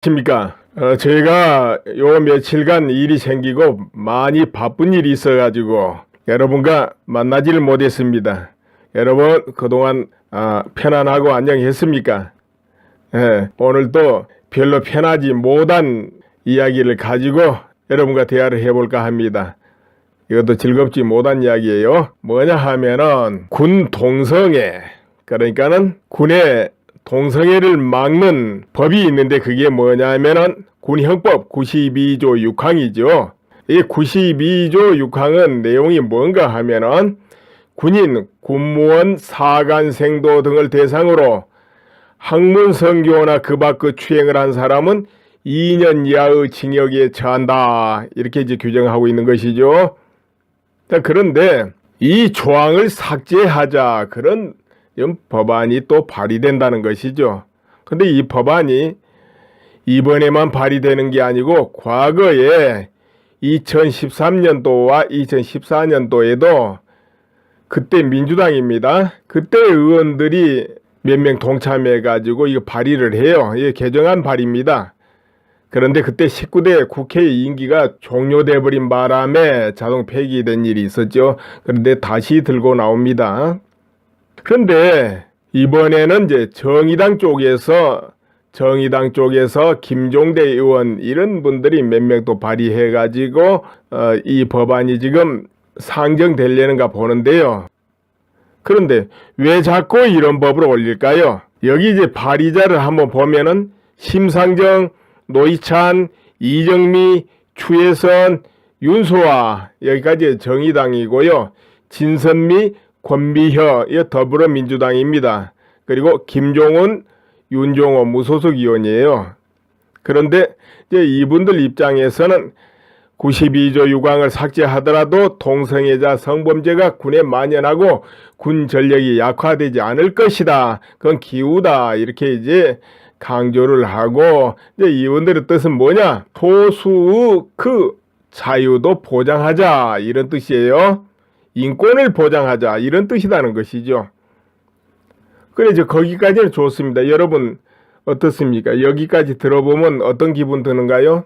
십니까? 저희가 요 며칠간 일이 생기고 많이 바쁜 일이 있어가지고 여러분과 만나지를 못했습니다. 여러분 그동안 편안하고 안녕했습니까? 오늘도 별로 편하지 못한 이야기를 가지고 여러분과 대화를 해볼까 합니다. 이것도 즐겁지 못한 이야기예요. 뭐냐 하면은 군 동성애, 그러니까는 군의 동성애를 막는 법이 있는데 그게 뭐냐면은 군형법 92조 6항이죠. 이 92조 6항은 내용이 뭔가 하면은 군인, 군무원, 사관생도 등을 대상으로 학문 성교나 그 밖의 추행을 한 사람은 2년 이하의 징역에 처한다. 이렇게 이제 규정하고 있는 것이죠. 그런데 이 조항을 삭제하자 그런 법안이 또 발의된다는 것이죠. 근데 이 법안이 이번에만 발의되는 게 아니고 과거에 2013년도와 2014년도에도 그때 민주당입니다. 그때 의원들이 몇 명 동참해 가지고 이거 발의를 해요. 이게 개정안 발의입니다. 그런데 그때 19대 국회 임기가 종료돼 버린 바람에 자동 폐기된 일이 있었죠. 그런데 다시 들고 나옵니다. 그런데 이번에는 이제 정의당 쪽에서 김종대 의원 이런 분들이 몇 명 또 발의해 가지고 이 법안이 지금 상정되려는가 보는데요. 그런데 왜 자꾸 이런 법을 올릴까요? 여기 이제 발의자를 한번 보면은 심상정, 노희찬, 이정미, 추혜선, 윤소아 여기까지 정의당이고요. 진선미, 권비혀 더불어민주당입니다. 그리고 김종훈, 윤종호 무소속 의원이에요. 그런데 이제 이분들 입장에서는 92조 6항을 삭제하더라도 동성애자 성범죄가 군에 만연하고 군 전력이 약화되지 않을 것이다. 그건 기우다. 이렇게 이제 강조를 하고 이제 이분들의 뜻은 뭐냐? 소수의 그 자유도 보장하자 이런 뜻이에요. 인권을 보장하자 이런 뜻이라는 것이죠. 그래 이제 거기까지는 좋습니다. 여러분 어떻습니까? 여기까지 들어보면 어떤 기분 드는가요?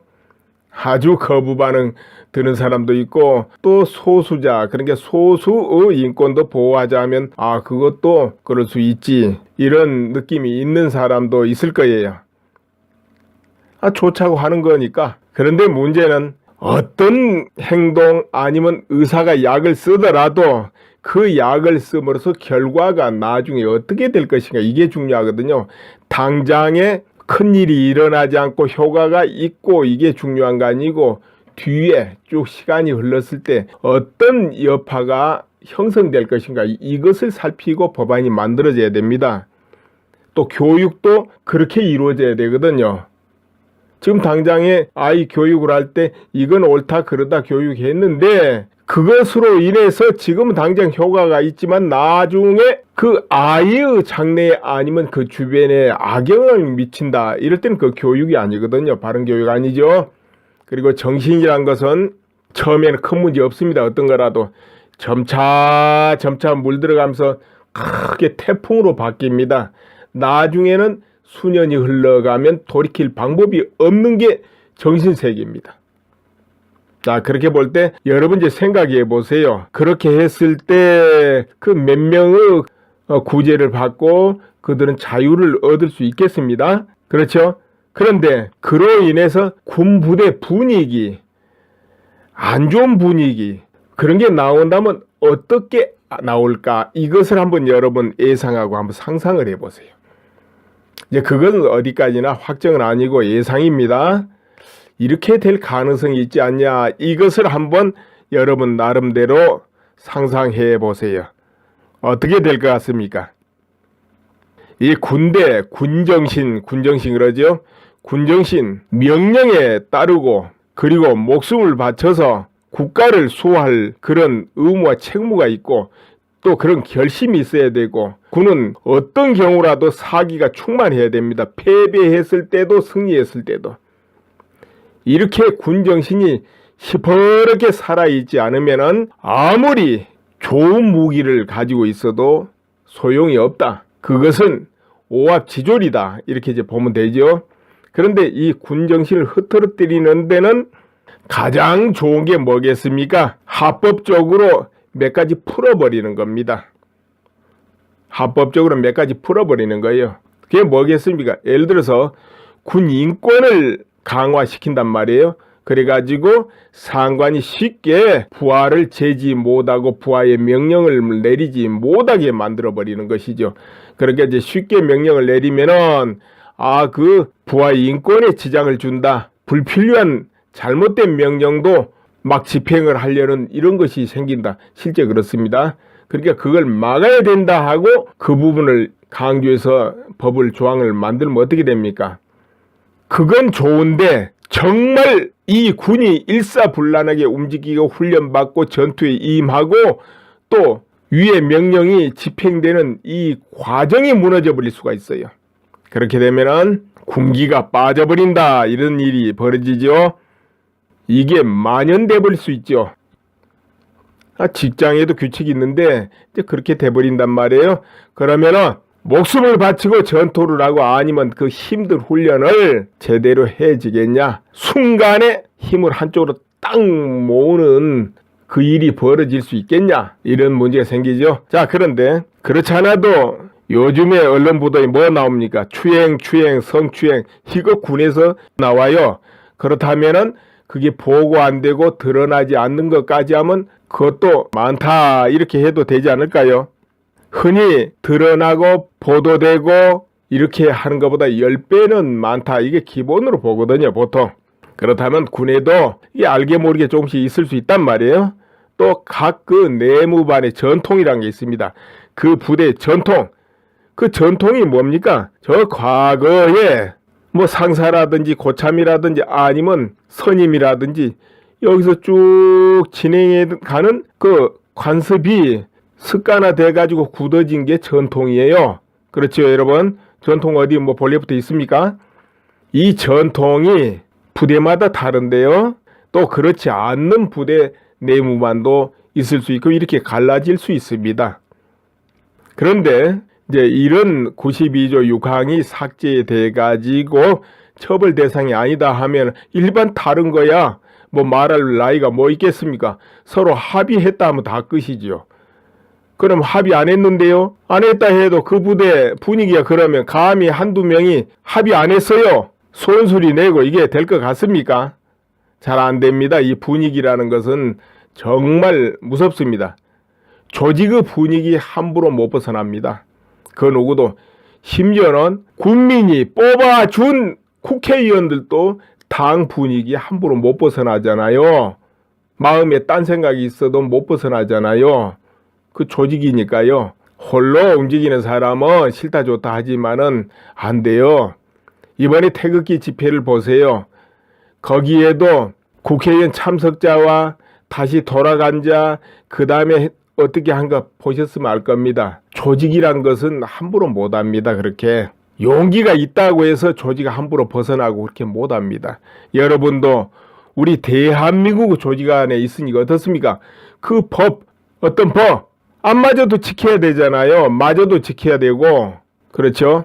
아주 거부 반응 드는 사람도 있고 또 소수자 그러니까 소수의 인권도 보호하자면 그것도 그럴 수 있지 이런 느낌이 있는 사람도 있을 거예요. 좋자고 하는 거니까. 그런데 문제는 어떤 행동 아니면 의사가 약을 쓰더라도 그 약을 씀으로써 결과가 나중에 어떻게 될 것인가 이게 중요하거든요. 당장에 큰일이 일어나지 않고 효과가 있고 이게 중요한 거 아니고 뒤에 쭉 시간이 흘렀을 때 어떤 여파가 형성될 것인가 이것을 살피고 법안이 만들어져야 됩니다. 또 교육도 그렇게 이루어져야 되거든요. 지금 당장에 아이 교육을 할 때 이건 옳다 그러다 교육했는데 그것으로 인해서 지금 당장 효과가 있지만 나중에 그 아이의 장래 아니면 그 주변에 악영향을 미친다. 이럴 때는 그 교육이 아니거든요. 바른 교육 아니죠. 그리고 정신이란 것은 처음에는 큰 문제 없습니다. 어떤 거라도 점차 물들어가면서 크게 태풍으로 바뀝니다. 나중에는 수년이 흘러가면 돌이킬 방법이 없는 게 정신세계입니다. 자, 그렇게 볼 때 여러분 이제 생각해 보세요. 그렇게 했을 때 그 몇 명의 구제를 받고 그들은 자유를 얻을 수 있겠습니다. 그렇죠? 그런데 그로 인해서 군부대 분위기, 안 좋은 분위기 그런 게 나온다면 어떻게 나올까? 이것을 한번 여러분 예상하고 한번 상상을 해보세요. 이제 그건 어디까지나 확정은 아니고 예상입니다. 이렇게 될 가능성이 있지 않냐 이것을 한번 여러분 나름대로 상상해 보세요. 어떻게 될 것 같습니까? 이 군대 군정신 그러죠. 군정신 명령에 따르고 그리고 목숨을 바쳐서 국가를 수호할 그런 의무와 책무가 있고 또 그런 결심이 있어야 되고 군은 어떤 경우라도 사기가 충만해야 됩니다. 패배했을 때도 승리했을 때도. 이렇게 군정신이 시퍼렇게 살아있지 않으면은 아무리 좋은 무기를 가지고 있어도 소용이 없다. 그것은 오합지졸이다. 이렇게 이제 보면 되죠. 그런데 이 군정신을 흐트러뜨리는 데는 가장 좋은 게 뭐겠습니까? 합법적으로 몇 가지 풀어버리는 겁니다. 합법적으로 몇 가지 풀어버리는 거예요. 그게 뭐겠습니까? 예를 들어서 군 인권을 강화시킨단 말이에요. 그래가지고 상관이 쉽게 부하를 제지 못하고 부하의 명령을 내리지 못하게 만들어버리는 것이죠. 그러니까 이제 쉽게 명령을 내리면은 그 부하의 인권에 지장을 준다. 불필요한 잘못된 명령도 막 집행을 하려는 이런 것이 생긴다. 실제 그렇습니다. 그러니까 그걸 막아야 된다 하고 그 부분을 강조해서 법을 조항을 만들면 어떻게 됩니까? 그건 좋은데 정말 이 군이 일사불란하게 움직이고 훈련받고 전투에 임하고 또 위의 명령이 집행되는 이 과정이 무너져 버릴 수가 있어요. 그렇게 되면은 군기가 빠져버린다 이런 일이 벌어지죠. 이게 만연돼 버릴 수 있죠. 직장에도 규칙이 있는데 이제 그렇게 돼버린단 말이에요. 그러면은 목숨을 바치고 전투를 하고 아니면 그 힘든 훈련을 제대로 해지겠냐? 순간에 힘을 한쪽으로 딱 모으는 그 일이 벌어질 수 있겠냐? 이런 문제가 생기죠. 자, 그런데 그렇지 않아도 요즘에 언론 보도에 뭐 나옵니까? 추행, 성추행 이거 군에서 나와요. 그렇다면은 그게 보고 안 되고 드러나지 않는 것까지 하면 그것도 많다 이렇게 해도 되지 않을까요? 흔히 드러나고 보도되고 이렇게 하는 것보다 10배는 많다. 이게 기본으로 보거든요, 보통. 그렇다면 군에도 이게 알게 모르게 조금씩 있을 수 있단 말이에요. 또 각 그 내무반의 전통이라는 게 있습니다. 그 부대의 전통. 그 전통이 뭡니까? 저 과거에 뭐 상사라든지 고참이라든지 아니면 선임이라든지 여기서 쭉 진행해 가는 그 관습이 습관화돼 가지고 굳어진 게 전통이에요. 그렇죠, 여러분? 전통 어디 뭐 본래부터 있습니까? 이 전통이 부대마다 다른데요. 또 그렇지 않는 부대 내무반도 있을 수 있고 이렇게 갈라질 수 있습니다. 그런데 이제 이런 92조 6항이 삭제돼 가지고 처벌 대상이 아니다 하면 일반 다른 거야. 뭐 말할 나이가 뭐 있겠습니까? 서로 합의했다 하면 다 끝이죠. 그럼 합의 안 했는데요? 안 했다 해도 그 부대 분위기가 그러면 감히 한두 명이 합의 안 했어요. 소리 내고 이게 될 것 같습니까? 잘 안 됩니다. 이 분위기라는 것은 정말 무섭습니다. 조직의 분위기 함부로 못 벗어납니다. 그 누구도 심지어는 군민이 뽑아준 국회의원들도 당 분위기 함부로 못 벗어나잖아요. 마음에 딴 생각이 있어도 못 벗어나잖아요. 그 조직이니까요. 홀로 움직이는 사람은 싫다 좋다 하지만은 안 돼요. 이번에 태극기 집회를 보세요. 거기에도 국회의원 참석자와 다시 돌아간 자, 그 다음에 어떻게 한가 보셨으면 알 겁니다. 조직이란 것은 함부로 못합니다. 그렇게 용기가 있다고 해서 조직 함부로 벗어나고 그렇게 못합니다. 여러분도 우리 대한민국 조직 안에 있으니까 어떻습니까? 그 법, 어떤 법 안 맞아도 지켜야 되잖아요. 맞아도 지켜야 되고 그렇죠?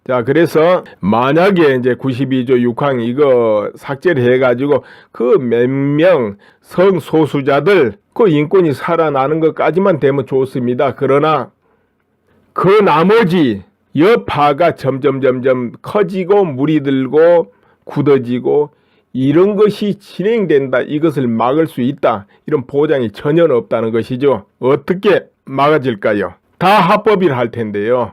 자, 그래서 만약에 이제 92조 6항 이거 삭제를 해가지고 그 몇 명 성소수자들 그 인권이 살아나는 것까지만 되면 좋습니다. 그러나 그 나머지 여파가 점점 커지고 물이 들고 굳어지고 이런 것이 진행된다. 이것을 막을 수 있다. 이런 보장이 전혀 없다는 것이죠. 어떻게 막아질까요? 다 합법이라 할 텐데요.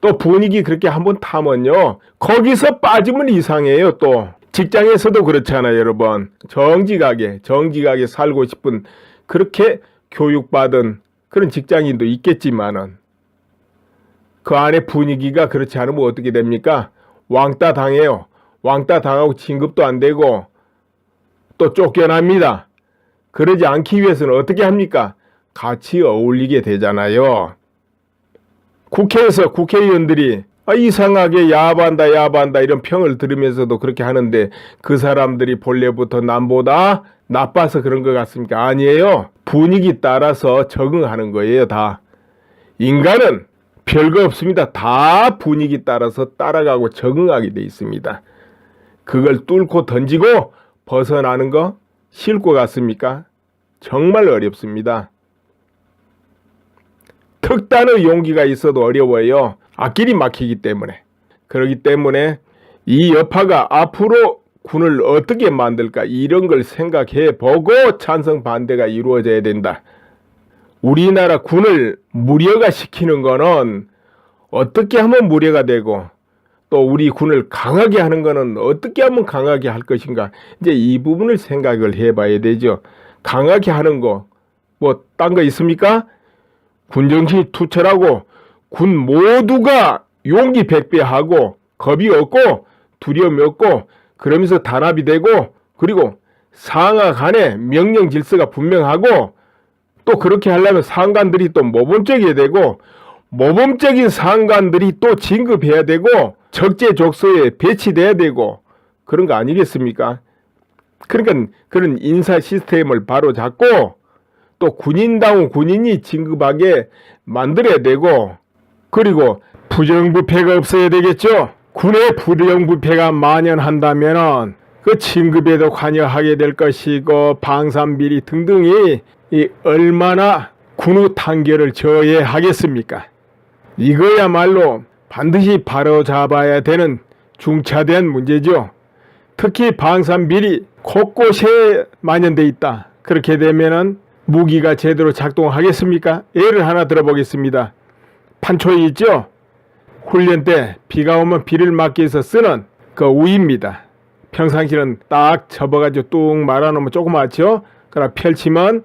또 분위기 그렇게 한번 타면요. 거기서 빠지면 이상해요. 또 직장에서도 그렇잖아요, 여러분. 정직하게 살고 싶은 그렇게 교육받은 그런 직장인도 있겠지만은 그 안에 분위기가 그렇지 않으면 어떻게 됩니까? 왕따 당해요. 왕따 당하고 진급도 안 되고 또 쫓겨납니다. 그러지 않기 위해서는 어떻게 합니까? 같이 어울리게 되잖아요. 국회에서 국회의원들이 이상하게 야반다 이런 평을 들으면서도 그렇게 하는데 그 사람들이 본래부터 남보다 나빠서 그런 것 같습니까? 아니에요. 분위기 따라서 적응하는 거예요, 다. 인간은 별거 없습니다. 다 분위기 따라서 따라가고 적응하게 돼 있습니다. 그걸 뚫고 던지고 벗어나는 거 쉬울 것 같습니까? 정말 어렵습니다. 특단의 용기가 있어도 어려워요. 앞길이 막히기 때문에. 그렇기 때문에 이 여파가 앞으로 군을 어떻게 만들까 이런 걸 생각해 보고 찬성 반대가 이루어져야 된다. 우리나라 군을 무력화 시키는 거는 어떻게 하면 무력화 되고 또 우리 군을 강하게 하는 거는 어떻게 하면 강하게 할 것인가. 이제 이 부분을 생각을 해봐야 되죠. 강하게 하는 거 뭐 딴 거 있습니까? 군정신이 투철하고 군 모두가 용기 백배하고 겁이 없고 두려움이 없고 그러면서 단합이 되고 그리고 상하 간에 명령 질서가 분명하고 또 그렇게 하려면 상관들이 또 모범적이어야 되고 모범적인 상관들이 또 진급해야 되고 적재적소에 배치돼야 되고 그런 거 아니겠습니까? 그러니까 그런 인사 시스템을 바로 잡고 또 군인다운 군인이 진급하게 만들어야 되고 그리고 부정부패가 없어야 되겠죠. 군의 부정부패가 만연한다면 그 진급에도 관여하게 될 것이고 방산비리 등등이 얼마나 군의 단결을 저해하겠습니까? 이거야말로 반드시 바로잡아야 되는 중차대한 문제죠. 특히 방산비리 곳곳에 만연돼 있다. 그렇게 되면은 무기가 제대로 작동하겠습니까? 예를 하나 들어보겠습니다. 판초이 있죠? 훈련 때 비가 오면 비를 막기 위해서 쓰는 그 우입니다. 평상시는 딱 접어가지고 뚝 말아놓으면 조그맣죠? 그러나 펼치면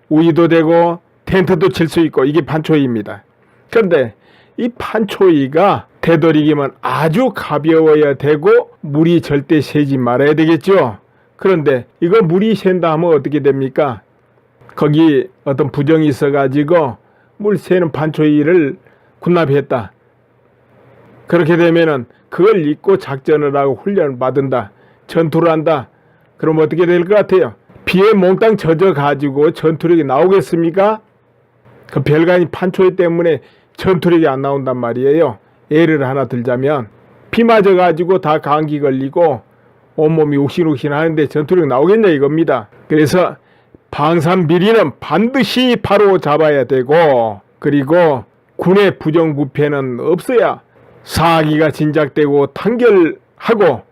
우이도 되고 텐트도 칠 수 있고 이게 판초이입니다. 그런데 이 판초이가 되도록이면 아주 가벼워야 되고 물이 절대 새지 말아야 되겠죠. 그런데 이거 물이 샌다 하면 어떻게 됩니까? 거기 어떤 부정이 있어가지고 물 새는 판초이를 군납했다. 그렇게 되면은 그걸 잊고 작전을 하고 훈련을 받은다. 전투를 한다. 그럼 어떻게 될 것 같아요? 비에 몽땅 젖어가지고 전투력이 나오겠습니까? 그 별거 아닌 판초이 때문에 전투력이 안 나온단 말이에요. 예를 하나 들자면 비 맞아가지고 다 감기 걸리고 온몸이 욱신욱신 하는데 전투력 나오겠냐 이겁니다. 그래서 방산비리는 반드시 바로 잡아야 되고 그리고 군의 부정부패는 없어야 사기가 진작되고 단결하고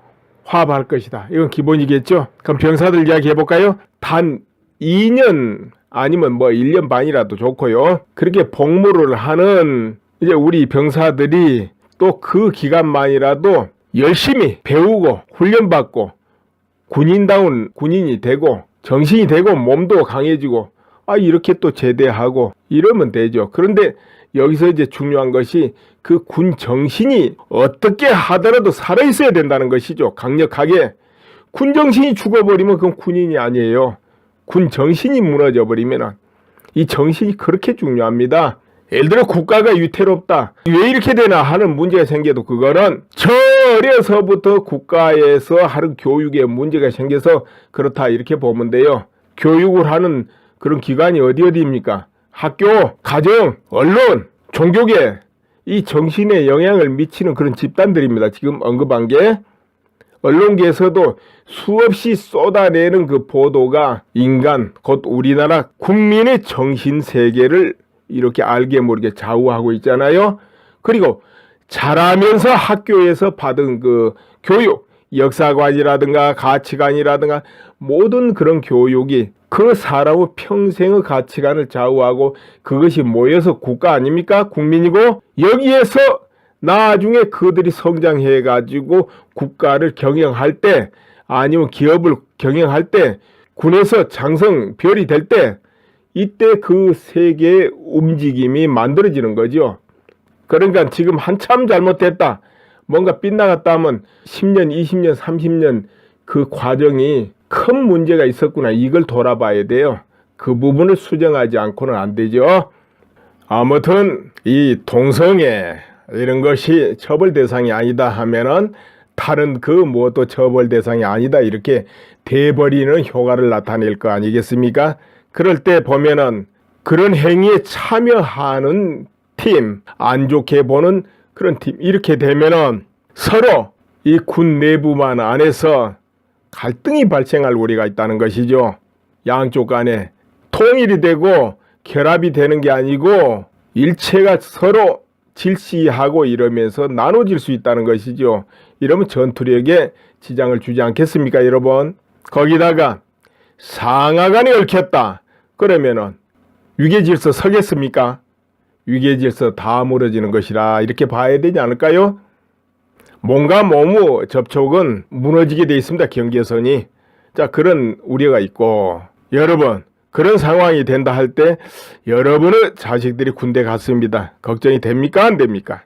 화합할 것이다. 이건 기본이겠죠. 그럼 병사들 이야기 해볼까요? 단 2년 아니면 뭐 1년 반이라도 좋고요. 그렇게 복무를 하는 이제 우리 병사들이 또 그 기간만이라도 열심히 배우고 훈련받고 군인다운 군인이 되고 정신이 되고 몸도 강해지고 이렇게 또 제대하고 이러면 되죠. 그런데 여기서 이제 중요한 것이 그 군 정신이 어떻게 하더라도 살아있어야 된다는 것이죠. 강력하게. 군 정신이 죽어버리면 그건 군인이 아니에요. 군 정신이 무너져버리면 이 정신이 그렇게 중요합니다. 예를 들어 국가가 위태롭다. 왜 이렇게 되나 하는 문제가 생겨도 그거는 저 어려서부터 국가에서 하는 교육에 문제가 생겨서 그렇다 이렇게 보면 돼요. 교육을 하는 그런 기관이 어디입니까? 학교, 가정, 언론, 종교계 이 정신에 영향을 미치는 그런 집단들입니다. 지금 언급한 게 언론계에서도 수없이 쏟아내는 그 보도가 인간 곧 우리나라 국민의 정신세계를 이렇게 알게 모르게 좌우하고 있잖아요. 그리고 자라면서 학교에서 받은 그 교육 역사관이라든가 가치관이라든가 모든 그런 교육이 그 사람의 평생의 가치관을 좌우하고 그것이 모여서 국가 아닙니까? 국민이고 여기에서 나중에 그들이 성장해 가지고 국가를 경영할 때 아니면 기업을 경영할 때 군에서 장성별이 될 때 이때 그 세계의 움직임이 만들어지는 거죠. 그러니까 지금 한참 잘못됐다. 뭔가 빗나갔다 하면 10년, 20년, 30년 그 과정이 큰 문제가 있었구나. 이걸 돌아봐야 돼요. 그 부분을 수정하지 않고는 안 되죠. 아무튼 이 동성애 이런 것이 처벌 대상이 아니다 하면은 다른 그 무엇도 처벌 대상이 아니다 이렇게 돼버리는 효과를 나타낼 거 아니겠습니까? 그럴 때 보면은 그런 행위에 참여하는 팀, 안 좋게 보는 그런 팀, 이렇게 되면은 서로 이 군 내부만 안에서 갈등이 발생할 우려가 있다는 것이죠. 양쪽 간에 통일이 되고 결합이 되는 게 아니고 일체가 서로 질시하고 이러면서 나눠질 수 있다는 것이죠. 이러면 전투력에 지장을 주지 않겠습니까, 여러분? 거기다가 상하간에 얽혔다. 그러면은 위계질서 서겠습니까? 위계질서 다 무너지는 것이라 이렇게 봐야 되지 않을까요? 몸과 몸의 접촉은 무너지게 돼 있습니다. 경계선이. 자, 그런 우려가 있고, 여러분 그런 상황이 된다 할 때 여러분의 자식들이 군대 갔습니다. 걱정이 됩니까? 안 됩니까?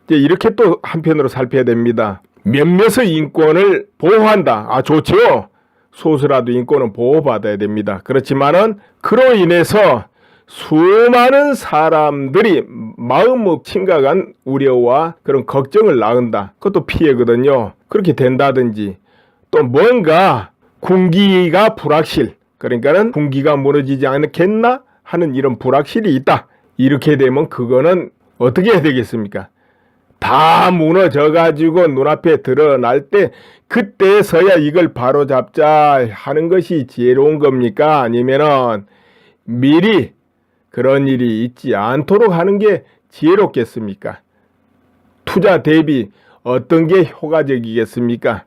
이제 이렇게 또 한편으로 살펴야 됩니다. 몇몇의 인권을 보호한다. 아, 좋죠. 소수라도 인권은 보호받아야 됩니다. 그렇지만은 그로 인해서 수많은 사람들이 마음의 심각한 우려와 그런 걱정을 낳는다. 그것도 피해거든요. 그렇게 된다든지 또 뭔가 군기가 불확실, 그러니까는 군기가 무너지지 않겠나 하는 이런 불확실이 있다. 이렇게 되면 그거는 어떻게 해야 되겠습니까? 다 무너져 가지고 눈앞에 드러날 때 그때서야 이걸 바로잡자 하는 것이 지혜로운 겁니까? 아니면은 미리 그런 일이 있지 않도록 하는 게 지혜롭겠습니까? 투자 대비 어떤 게 효과적이겠습니까?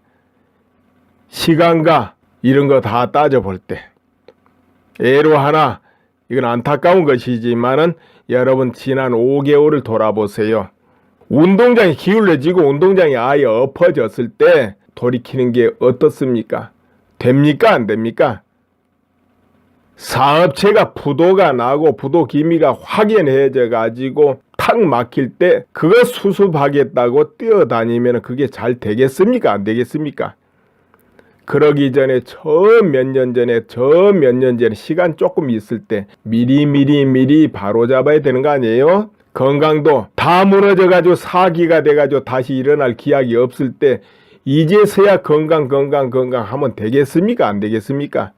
시간과 이런 거 다 따져볼 때 예로 하나, 이건 안타까운 것이지만은 여러분 지난 5개월을 돌아보세요. 운동장이 기울어지고 운동장이 아예 엎어졌을 때 돌이키는 게 어떻습니까? 됩니까? 안 됩니까? 사업체가 부도가 나고 부도 기미가 확연해져 가지고 탁 막힐 때 그거 수습하겠다고 뛰어다니면 그게 잘 되겠습니까? 안 되겠습니까? 그러기 전에 몇 년 전에 시간 조금 있을 때 미리 바로 잡아야 되는 거 아니에요? 건강도 다 무너져 가지고 사기가 돼 가지고 다시 일어날 기약이 없을 때 이제서야 건강 하면 되겠습니까? 안 되겠습니까?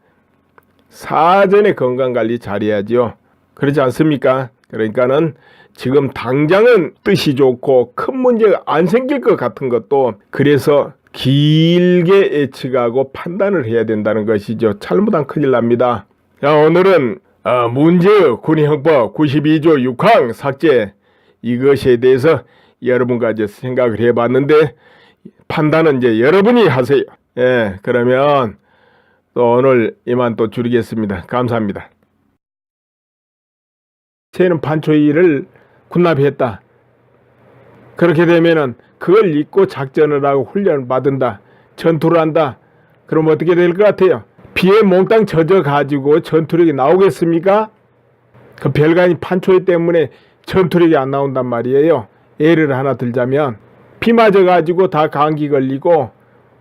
사전에 건강관리 잘해야죠. 그렇지 않습니까? 그러니까는 지금 당장은 뜻이 좋고 큰 문제가 안 생길 것 같은 것도 그래서 길게 예측하고 판단을 해야 된다는 것이죠. 잘못하면 큰일 납니다. 자, 오늘은 문제의 군의형법 92조 6항 삭제 이것에 대해서 여러분과 이제 생각을 해봤는데 판단은 이제 여러분이 하세요. 예, 그러면 또 오늘 이만 또 줄이겠습니다. 감사합니다. 새는 판초이를 군납했다. 그렇게 되면은 그걸 잊고 작전을 하고 훈련을 받은다. 전투를 한다. 그럼 어떻게 될 것 같아요? 비에 몽땅 젖어 가지고 전투력이 나오겠습니까? 그 별간이 판초이 때문에 전투력이 안 나온단 말이에요. 예를 하나 들자면 비 맞아 가지고 다 감기 걸리고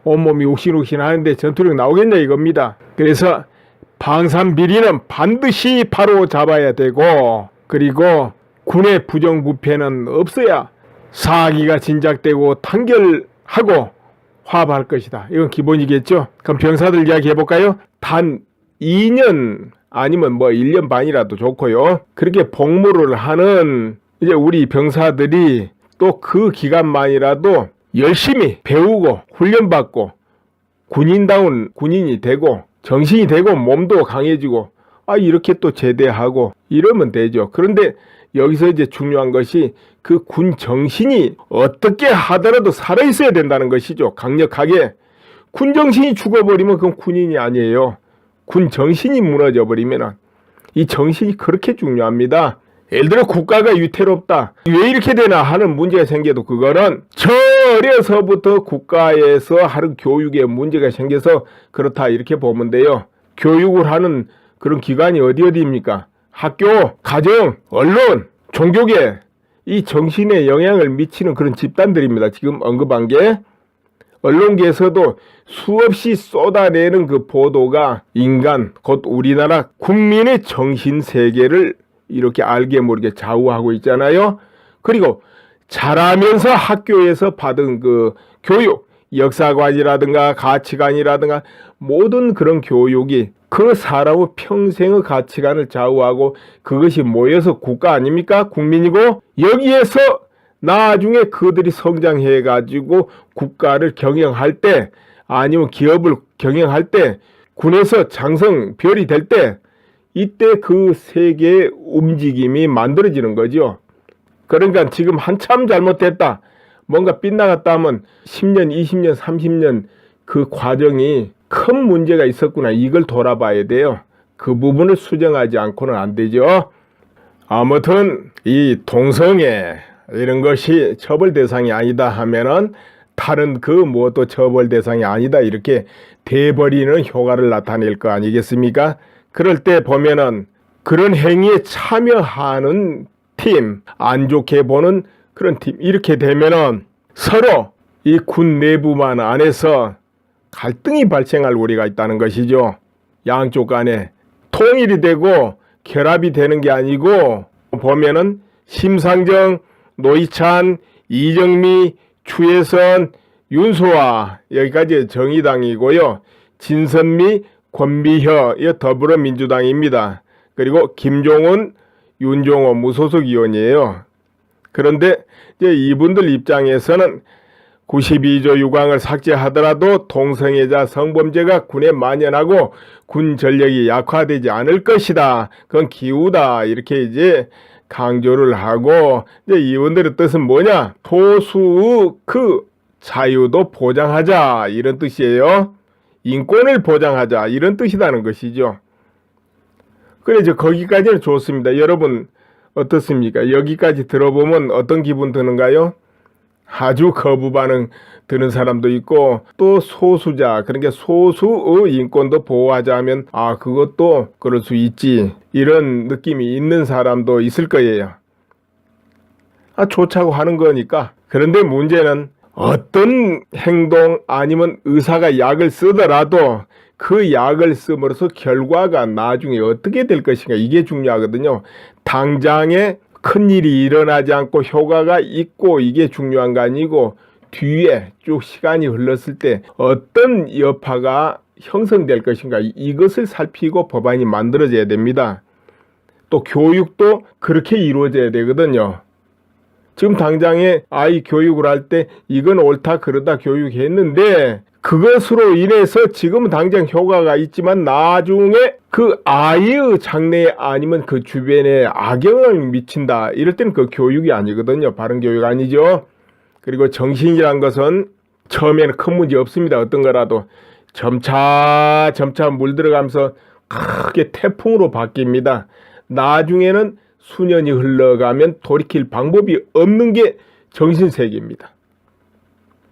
온몸이 욱신욱신 하는데 전투력 나오겠냐 이겁니다. 그래서 방산비리는 반드시 바로 잡아야 되고, 그리고 군의 부정부패는 없어야 사기가 진작되고 단결하고 화합할 것이다. 이건 기본이겠죠. 그럼 병사들 이야기 해볼까요? 단 2년 아니면 1년 반이라도 좋고요. 그렇게 복무를 하는 이제 우리 병사들이 또 그 기간만이라도 열심히 배우고 훈련받고 군인다운 군인이 되고 정신이 되고 몸도 강해지고 이렇게 또 제대하고 이러면 되죠. 그런데 여기서 이제 중요한 것이 그 군 정신이 어떻게 하더라도 살아있어야 된다는 것이죠. 강력하게. 군 정신이 죽어버리면 그건 군인이 아니에요. 군 정신이 무너져 버리면 이 정신이 그렇게 중요합니다. 예를 들어 국가가 위태롭다. 왜 이렇게 되나 하는 문제가 생겨도 그거는 저 어려서부터 국가에서 하는 교육에 문제가 생겨서 그렇다 이렇게 보면 돼요. 교육을 하는 그런 기관이 어디입니까? 학교, 가정, 언론, 종교계, 이 정신에 영향을 미치는 그런 집단들입니다. 지금 언급한 게 언론계에서도 수없이 쏟아내는 그 보도가 인간, 곧 우리나라 국민의 정신세계를 이렇게 알게 모르게 좌우하고 있잖아요. 그리고 자라면서 학교에서 받은 그 교육, 역사관이라든가 가치관이라든가 모든 그런 교육이 그 사람의 평생의 가치관을 좌우하고 그것이 모여서 국가 아닙니까? 국민이고 여기에서 나중에 그들이 성장해 가지고 국가를 경영할 때 아니면 기업을 경영할 때 군에서 장성 별이 될 때 이때 그 세계의 움직임이 만들어지는 거죠. 그러니까 지금 한참 잘못됐다. 뭔가 빗나갔다 하면 10년, 20년, 30년 그 과정이 큰 문제가 있었구나. 이걸 돌아봐야 돼요. 그 부분을 수정하지 않고는 안 되죠. 아무튼 이 동성애 이런 것이 처벌 대상이 아니다 하면은 다른 그 무엇도 처벌 대상이 아니다 이렇게 돼버리는 효과를 나타낼 거 아니겠습니까? 그럴 때 보면은 그런 행위에 참여하는 팀, 안 좋게 보는 그런 팀 이렇게 되면은 서로 이 군 내부만 안에서 갈등이 발생할 우려가 있다는 것이죠. 양쪽 간에 통일이 되고 결합이 되는 게 아니고 보면은 심상정, 노희찬, 이정미, 추혜선, 윤소아 여기까지 정의당이고요. 진선미, 권비혀 이 더불어민주당입니다. 그리고 김종훈, 윤종호 무소속 의원이에요. 그런데 이제 이분들 입장에서는 92조 유광을 삭제하더라도 동성애자 성범죄가 군에 만연하고 군 전력이 약화되지 않을 것이다. 그건 기우다. 이렇게 이제 강조를 하고 이제 이분들의 뜻은 뭐냐? 소수의 그 자유도 보장하자 이런 뜻이에요. 인권을 보장하자 이런 뜻이라는 것이죠. 그래 이제 거기까지는 좋습니다. 여러분 어떻습니까? 여기까지 들어보면 어떤 기분 드는가요? 아주 거부 반응 드는 사람도 있고 또 소수자 그러니까 소수의 인권도 보호하자면 아 그것도 그럴 수 있지 이런 느낌이 있는 사람도 있을 거예요. 아 좋자고 하는 거니까. 그런데 문제는 어떤 행동 아니면 의사가 약을 쓰더라도 그 약을 씀으로써 결과가 나중에 어떻게 될 것인가 이게 중요하거든요. 당장에 큰일이 일어나지 않고 효과가 있고 이게 중요한 거 아니고 뒤에 쭉 시간이 흘렀을 때 어떤 여파가 형성될 것인가 이것을 살피고 법안이 만들어져야 됩니다. 또 교육도 그렇게 이루어져야 되거든요. 지금 당장에 아이 교육을 할 때 이건 옳다 그러다 교육했는데 그것으로 인해서 지금 당장 효과가 있지만 나중에 그 아이의 장래에 아니면 그 주변에 악영향을 미친다. 이럴 때는 그 교육이 아니거든요. 바른 교육 아니죠. 그리고 정신이란 것은 처음에는 큰 문제 없습니다. 어떤 거라도 점차 물들어가면서 크게 태풍으로 바뀝니다. 나중에는 수년이 흘러가면 돌이킬 방법이 없는 게 정신세계입니다.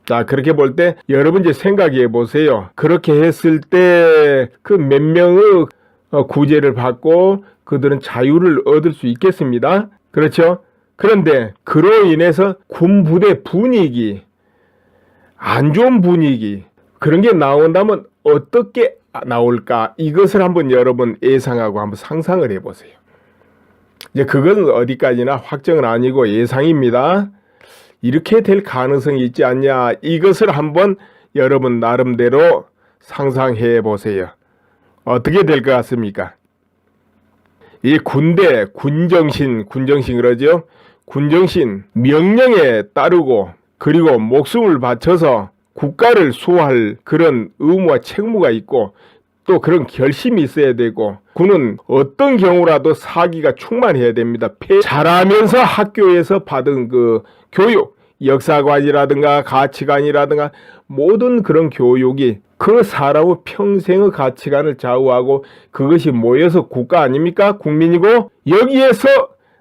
자, 그렇게 볼 때 여러분 이제 생각해 보세요. 그렇게 했을 때 그 몇 명의 구제를 받고 그들은 자유를 얻을 수 있겠습니다. 그렇죠? 그런데 그로 인해서 군부대 분위기, 안 좋은 분위기 그런 게 나온다면 어떻게 나올까? 이것을 한번 여러분 예상하고 한번 상상을 해보세요. 이제 그건 어디까지나 확정은 아니고 예상입니다. 이렇게 될 가능성이 있지 않냐 이것을 한번 여러분 나름대로 상상해 보세요. 어떻게 될 것 같습니까? 이 군대 군정신 그러죠. 군정신 명령에 따르고 그리고 목숨을 바쳐서 국가를 수호할 그런 의무와 책무가 있고 또 그런 결심이 있어야 되고 군은 어떤 경우라도 사기가 충만해야 됩니다. 잘하면서 학교에서 받은 그 교육, 역사관이라든가 가치관이라든가 모든 그런 교육이 그 사람의 평생의 가치관을 좌우하고 그것이 모여서 국가 아닙니까? 국민이고 여기에서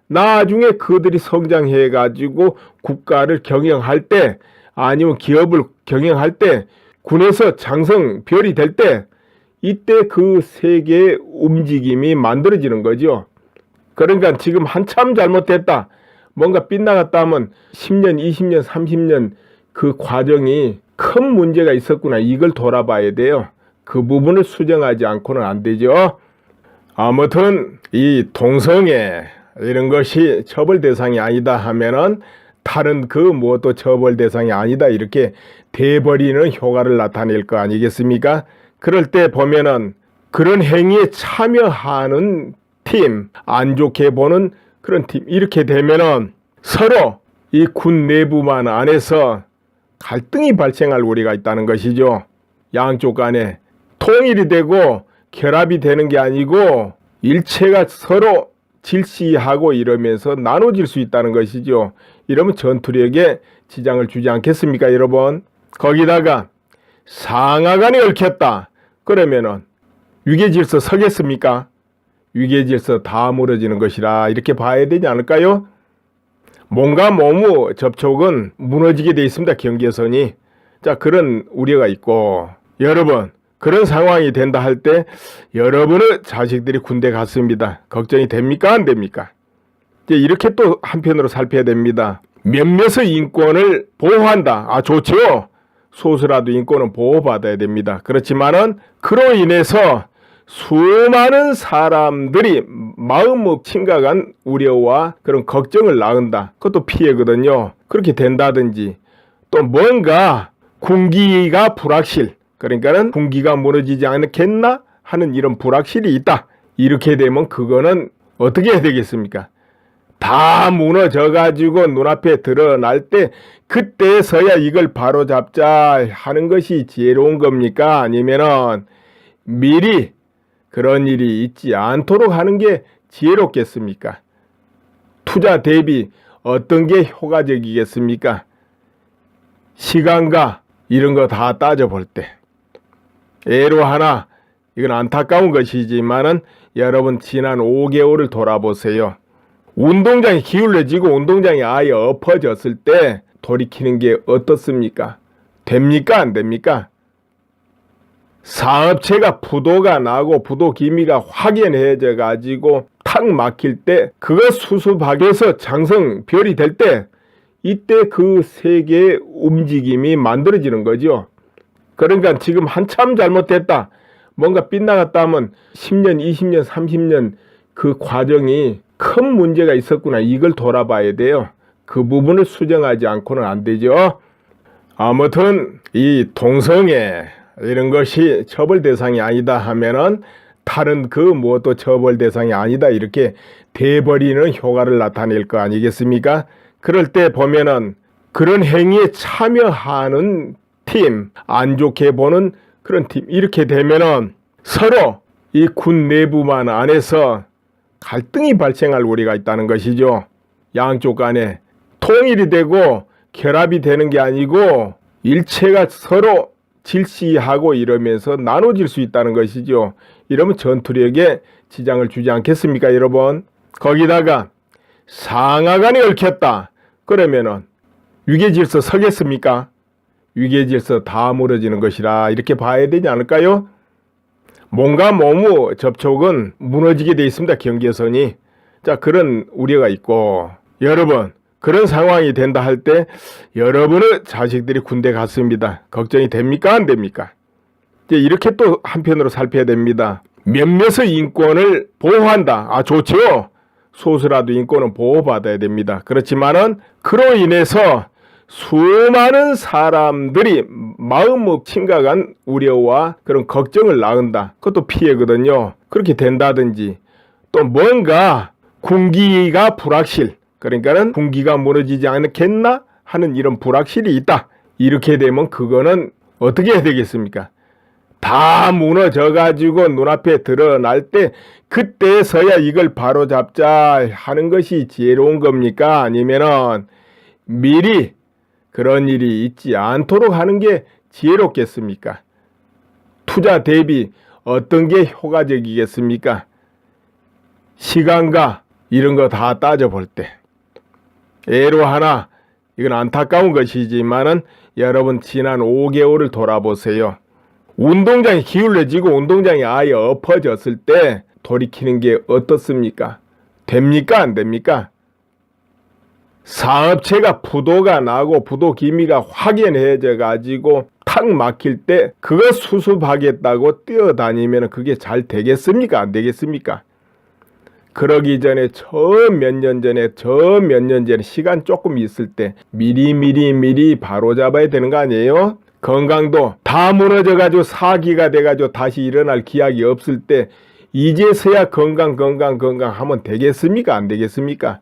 나중에 그들이 성장해 가지고 국가를 경영할 때 아니면 기업을 경영할 때 군에서 장성 별이 될 때 이때 그 세계의 움직임이 만들어지는 거죠. 그러니까 지금 한참 잘못됐다. 뭔가 빗나갔다 하면 10년, 20년, 30년 그 과정이 큰 문제가 있었구나. 이걸 돌아봐야 돼요. 그 부분을 수정하지 않고는 안 되죠. 아무튼 이 동성애 이런 것이 처벌 대상이 아니다 하면은 다른 그 무엇도 처벌 대상이 아니다 이렇게 돼버리는 효과를 나타낼 거 아니겠습니까? 그럴 때 보면은 그런 행위에 참여하는 팀, 안 좋게 보는 그런 팀, 이렇게 되면은 서로 이 군 내부만 안에서 갈등이 발생할 우려가 있다는 것이죠. 양쪽 간에 통일이 되고 결합이 되는 게 아니고 일체가 서로 질시하고 이러면서 나눠질 수 있다는 것이죠. 이러면 전투력에 지장을 주지 않겠습니까, 여러분? 거기다가 상하간에 얽혔다. 그러면은 위계질서 서겠습니까? 위계질서 다 무너지는 것이라 이렇게 봐야 되지 않을까요? 몸과 몸의 접촉은 무너지게 돼 있습니다. 경계선이. 자, 그런 우려가 있고, 여러분 그런 상황이 된다 할 때 여러분의 자식들이 군대 갔습니다. 걱정이 됩니까? 안 됩니까? 이제 이렇게 또 한편으로 살펴야 됩니다. 몇몇의 인권을 보호한다. 아, 좋죠. 소수라도 인권은 보호받아야 됩니다. 그렇지만은 그로 인해서 수많은 사람들이 마음의 심각한 우려와 그런 걱정을 낳는다. 그것도 피해거든요. 그렇게 된다든지 또 뭔가 군기가 불확실, 그러니까는 군기가 무너지지 않겠나 하는 이런 불확실이 있다. 이렇게 되면 그거는 어떻게 해야 되겠습니까? 다 무너져 가지고 눈앞에 드러날 때 그때서야 이걸 바로잡자 하는 것이 지혜로운 겁니까? 아니면은 미리 그런 일이 있지 않도록 하는 게 지혜롭겠습니까? 투자 대비 어떤 게 효과적이겠습니까? 시간과 이런 거 다 따져볼 때 예로 하나, 이건 안타까운 것이지만은 여러분 지난 5개월을 돌아보세요. 운동장이 기울어지고 운동장이 아예 엎어졌을 때 돌이키는 게 어떻습니까? 됩니까? 안 됩니까? 사업체가 부도가 나고 부도 기미가 확연해져 가지고 탁 막힐 때 그거 수습하기 위해서 장성별이 될 때 이때 그 세계의 움직임이 만들어지는 거죠. 그러니까 지금 한참 잘못됐다. 뭔가 빗나갔다 하면 10년, 20년, 30년 그 과정이 큰 문제가 있었구나. 이걸 돌아봐야 돼요. 그 부분을 수정하지 않고는 안 되죠. 아무튼 이 동성애 이런 것이 처벌 대상이 아니다 하면은 다른 그 무엇도 처벌 대상이 아니다 이렇게 돼버리는 효과를 나타낼 거 아니겠습니까? 그럴 때 보면은 그런 행위에 참여하는 팀, 안 좋게 보는 그런 팀, 이렇게 되면은 서로 이 군 내부만 안에서 갈등이 발생할 우려가 있다는 것이죠. 양쪽 간에 통일이 되고 결합이 되는 게 아니고 일체가 서로 질시하고 이러면서 나눠질 수 있다는 것이죠. 이러면 전투력에 지장을 주지 않겠습니까, 여러분? 거기다가 상하간에 얽혔다. 그러면은 위계질서 서겠습니까? 위계질서 다 무너지는 것이라 이렇게 봐야 되지 않을까요? 몸과 몸의 접촉은 무너지게 돼 있습니다. 경계선이. 자, 그런 우려가 있고, 여러분 그런 상황이 된다 할 때 여러분의 자식들이 군대 갔습니다. 걱정이 됩니까? 안 됩니까? 이제 이렇게 또 한편으로 살펴야 됩니다. 몇몇의 인권을 보호한다. 아, 좋죠. 소수라도 인권은 보호받아야 됩니다. 그렇지만은 그로 인해서 수많은 사람들이 마음의 심각한 우려와 그런 걱정을 낳는다. 그것도 피해거든요. 그렇게 된다든지 또 뭔가 군기가 불확실, 그러니까는 군기가 무너지지 않겠나 하는 이런 불확실이 있다. 이렇게 되면 그거는 어떻게 해야 되겠습니까? 다 무너져 가지고 눈앞에 드러날 때 그때서야 이걸 바로잡자 하는 것이 지혜로운 겁니까? 아니면은 미리 그런 일이 있지 않도록 하는 게 지혜롭겠습니까? 투자 대비 어떤 게 효과적이겠습니까? 시간과 이런 거 다 따져볼 때 예로 하나, 이건 안타까운 것이지만은 여러분 지난 5개월을 돌아보세요. 운동장이 기울어지고 운동장이 아예 엎어졌을 때 돌이키는 게 어떻습니까? 됩니까? 안 됩니까? 사업체가 부도가 나고 부도 기미가 확연해져 가지고 탁 막힐 때 그거 수습하겠다고 뛰어다니면 그게 잘 되겠습니까? 안 되겠습니까? 그러기 전에 몇 년 전에 시간 조금 있을 때 미리 바로 잡아야 되는 거 아니에요? 건강도 다 무너져가지고 사기가 돼가지고 다시 일어날 기약이 없을 때 이제서야 건강 하면 되겠습니까? 안 되겠습니까?